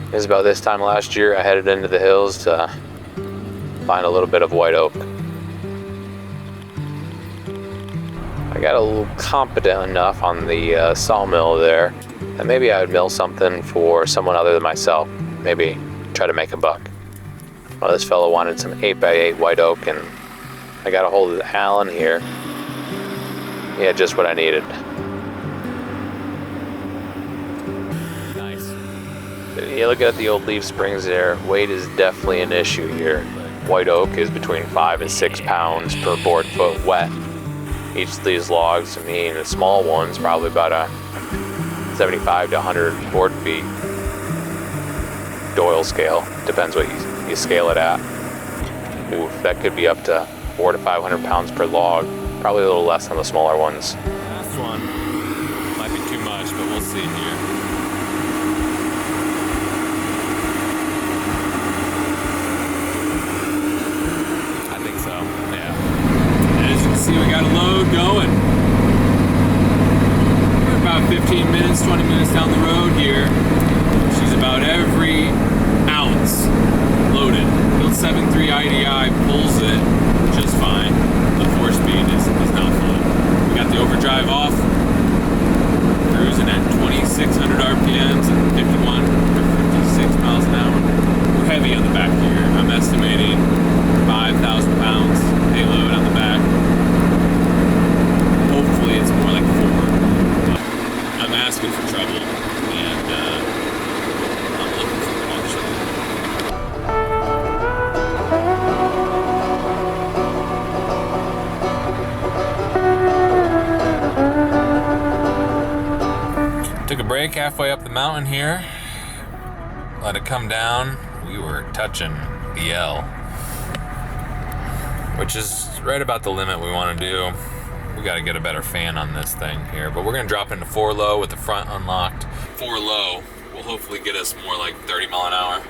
It was about this time last year I headed into the hills to find a little bit of white oak. I got a little competent enough on the sawmill there that maybe I would mill something for someone other than myself. Maybe try to make a buck. Well, this fellow wanted some 8x8 white oak, and I got a hold of Alan here. He had just what I needed. Nice. You look at the old leaf springs there, weight is definitely an issue here. White oak is between 5 and 6 pounds per board foot wet. Each of these logs, the small ones, probably about a 75 to 100 board feet. Doyle scale, depends what you scale it at. Ooh, that could be up to 400 to 500 pounds per log. Probably a little less on the smaller ones. Last one might be too much, but we'll see here. I think so, yeah. And as you can see, we got a load going. We're about 15 minutes, 20 minutes down the road here. She's about every ounce loaded. Build 7.3 IDI pulls it just fine. The 4-speed is not fun. We got the overdrive off, cruising at 2,600 RPMs and 51 or 56 miles an hour. We're heavy on the back here. I'm estimating 5,000 pounds payload on the back. Hopefully it's more like 4. But I'm asking for trouble, and I'm looking for promotion. Took a break halfway up the mountain here. Let it come down. We were touching the L, which is right about the limit we want to do. We got to get a better fan on this thing here, but we're going to drop into 4 low with the front unlocked. 4 low will hopefully get us more like 30 mile an hour.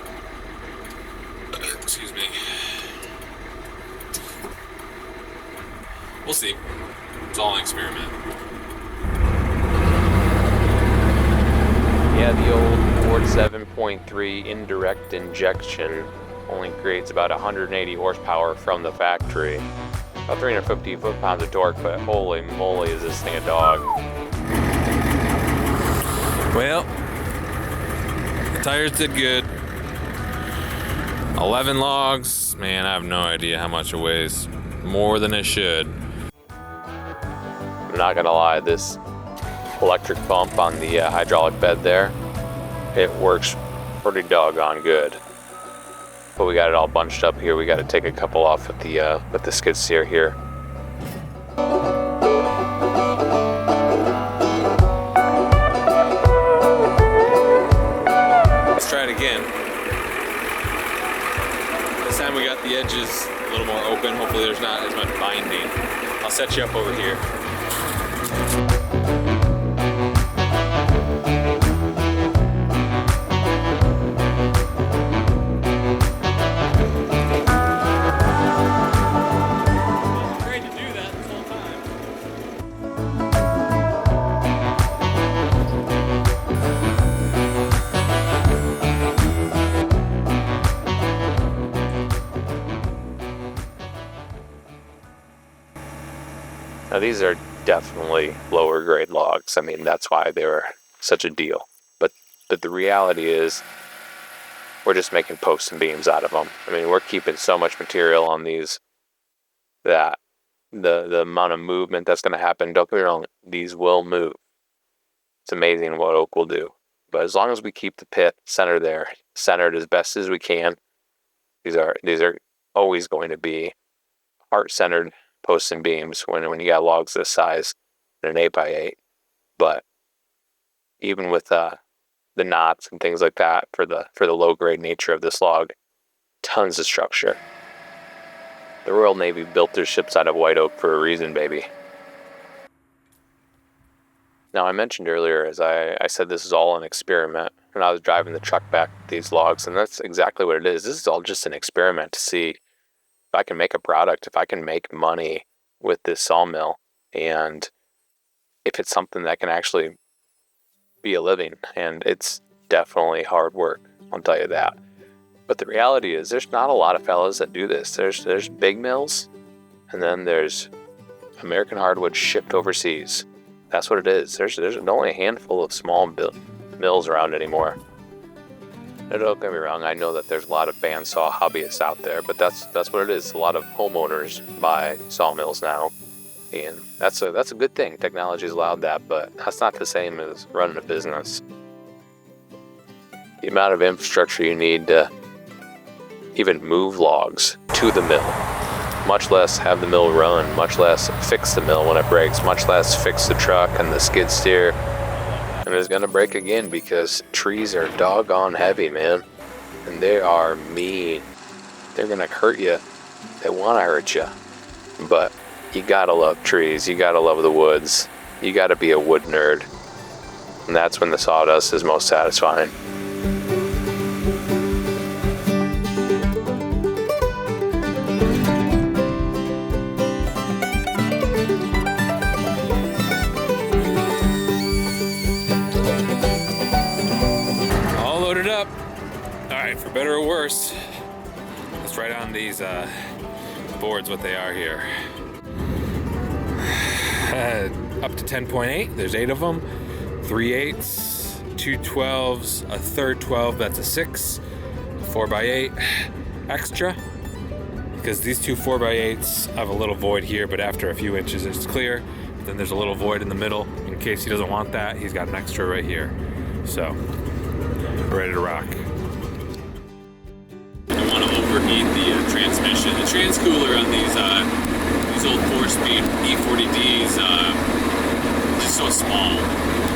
Excuse me. We'll see. It's all an experiment. Yeah, the old Ford 7.3 indirect injection only creates about 180 horsepower from the factory. About 350 foot-pounds of torque, but holy moly is this thing a dog. Well, the tires did good. 11 logs. Man, I have no idea how much it weighs. More than it should. I'm not gonna lie, this electric pump on the hydraulic bed there, it works pretty doggone good. But we got it all bunched up here. We got to take a couple off with the skid steer here. Let's try it again. This time we got the edges a little more open. Hopefully there's not as much binding. I'll set you up over here. Now these are definitely lower grade logs. That's why they were such a deal. But the reality is we're just making posts and beams out of them. We're keeping so much material on these that the amount of movement that's going to happen, don't get me wrong, these will move. It's amazing what oak will do. But as long as we keep the pit centered as best as we can, these are always going to be heart-centered posts and beams when you got logs this size in an 8x8. But even with the knots and things like that for the low grade nature of this log, tons of structure. The Royal Navy built their ships out of white oak for a reason, baby. Now, I mentioned earlier, as I said, this is all an experiment, and I was driving the truck back with these logs, and that's exactly what it is. This is all just an experiment to see if I can make a product, if I can make money with this sawmill, and if it's something that can actually be a living. And it's definitely hard work. I'll tell you that. But the reality is there's not a lot of fellas that do this. There's big mills, and then there's American hardwood shipped overseas. That's what it is. There's only a handful of small mills around anymore. Now, don't get me wrong, I know that there's a lot of bandsaw hobbyists out there, but that's what it is. A lot of homeowners buy sawmills now, and that's a good thing. Technology's allowed that, but that's not the same as running a business. The amount of infrastructure you need to even move logs to the mill, much less have the mill run, much less fix the mill when it breaks, much less fix the truck and the skid steer. And it's gonna break again because trees are doggone heavy, man. And they are mean. They're gonna hurt you. They wanna hurt you. But you gotta love trees. You gotta love the woods. You gotta be a wood nerd. And that's when the sawdust is most satisfying. For better or worse, let's write on these boards what they are here. Up to 10.8, there's 8 of them. 3/8, 2 12s, a third 12, that's a 6, 4x8 extra. Because these two 4x8s have a little void here, but after a few inches it's clear. Then there's a little void in the middle. In case he doesn't want that, he's got an extra right here. So, ready to rock. Overheat the transmission. The transcooler on these old 4-speed E40Ds is just so small.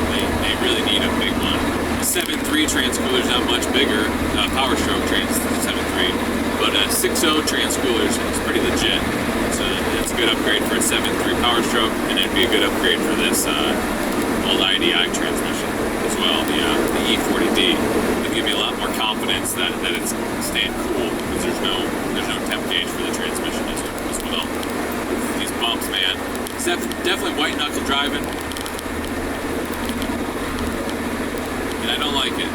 They really need a big one. The 7.3 transcooler is not much bigger. Power Stroke 7.3, but 6.0 transcooler is pretty legit. It's a good upgrade for a 7.3 Power Stroke, and it'd be a good upgrade for this old IDI transmission as well. The E40D. It'll give me a lot more confidence that it's staying cool. There's no temp gauge for the transmission as well. These bumps, man. It's definitely white knuckle driving, and I don't like it.